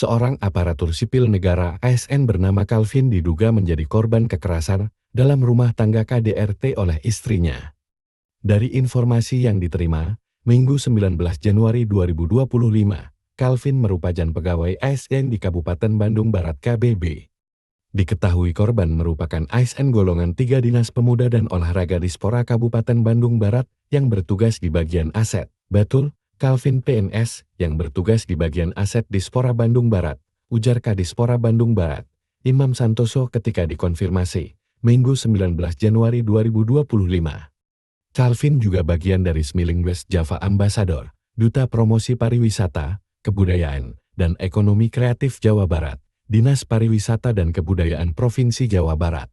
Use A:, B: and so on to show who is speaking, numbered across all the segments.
A: Seorang aparatur sipil negara ASN bernama Calvin diduga menjadi korban kekerasan dalam rumah tangga KDRT oleh istrinya. Dari informasi yang diterima, Minggu 19 Januari 2025, Calvin merupakan pegawai ASN di Kabupaten Bandung Barat KBB. Diketahui korban merupakan ASN golongan 3 Dinas Pemuda dan Olahraga Dispora Kabupaten Bandung Barat yang bertugas di bagian aset. Betul, Calvin PNS yang bertugas di bagian aset Dispora Bandung Barat, ujar Kadispora Bandung Barat, Imam Santoso ketika dikonfirmasi, Minggu 19 Januari 2025. Calvin juga bagian dari Smiling West Java Ambassador, Duta Promosi Pariwisata, Kebudayaan, dan Ekonomi Kreatif Jawa Barat, Dinas Pariwisata dan Kebudayaan Provinsi Jawa Barat.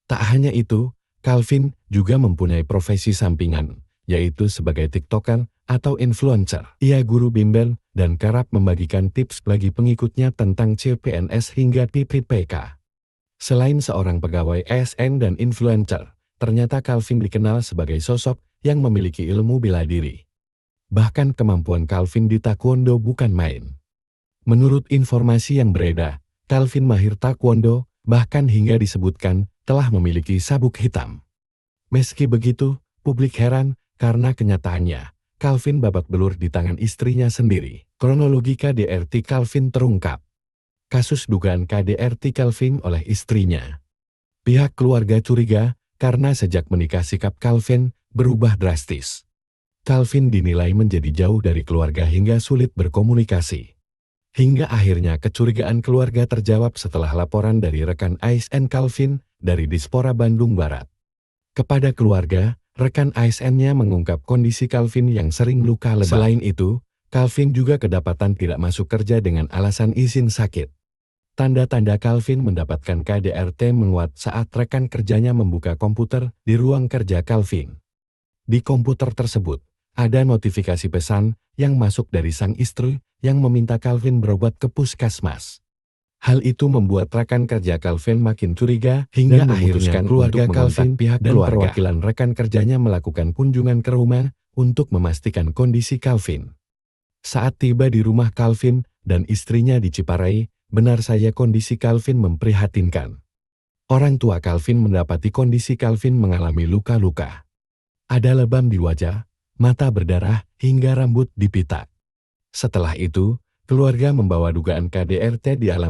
A: Tak hanya itu, Calvin juga mempunyai profesi sampingan, yaitu sebagai TikToker atau influencer. Ia guru bimbel dan kerap membagikan tips bagi pengikutnya tentang CPNS hingga PPPK. Selain seorang pegawai ASN dan influencer, ternyata Calvin dikenal sebagai sosok yang memiliki ilmu bela diri. Bahkan kemampuan Calvin di taekwondo bukan main. Menurut informasi yang beredar, Calvin mahir taekwondo, bahkan hingga disebutkan telah memiliki sabuk hitam. Meski begitu, publik heran karena kenyataannya, Calvin babak belur di tangan istrinya sendiri. Kronologi KDRT Calvin terungkap. Kasus dugaan KDRT Calvin oleh istrinya. Pihak keluarga curiga karena sejak menikah sikap Calvin berubah drastis. Calvin dinilai menjadi jauh dari keluarga hingga sulit berkomunikasi. Hingga akhirnya kecurigaan keluarga terjawab setelah laporan dari rekan ASN Calvin dari Dispora Bandung Barat. Kepada keluarga, rekan ASN-nya mengungkap kondisi Calvin yang sering luka lebam. Selain itu, Calvin juga kedapatan tidak masuk kerja dengan alasan izin sakit. Tanda-tanda Calvin mendapatkan KDRT menguat saat rekan kerjanya membuka komputer di ruang kerja Calvin. Di komputer tersebut, ada notifikasi pesan yang masuk dari sang istri yang meminta Calvin berobat ke puskesmas. Hal itu membuat rekan kerja Calvin makin curiga hingga akhirnya keluarga Calvin pihak dan perwakilan rekan kerjanya melakukan kunjungan ke rumah untuk memastikan kondisi Calvin. Saat tiba di rumah Calvin dan istrinya di Ciparai, benar saja kondisi Calvin memprihatinkan. Orang tua Calvin mendapati kondisi Calvin mengalami luka-luka. Ada lebam di wajah, mata berdarah, hingga rambut dipitak. Setelah itu, keluarga membawa dugaan KDRT di alam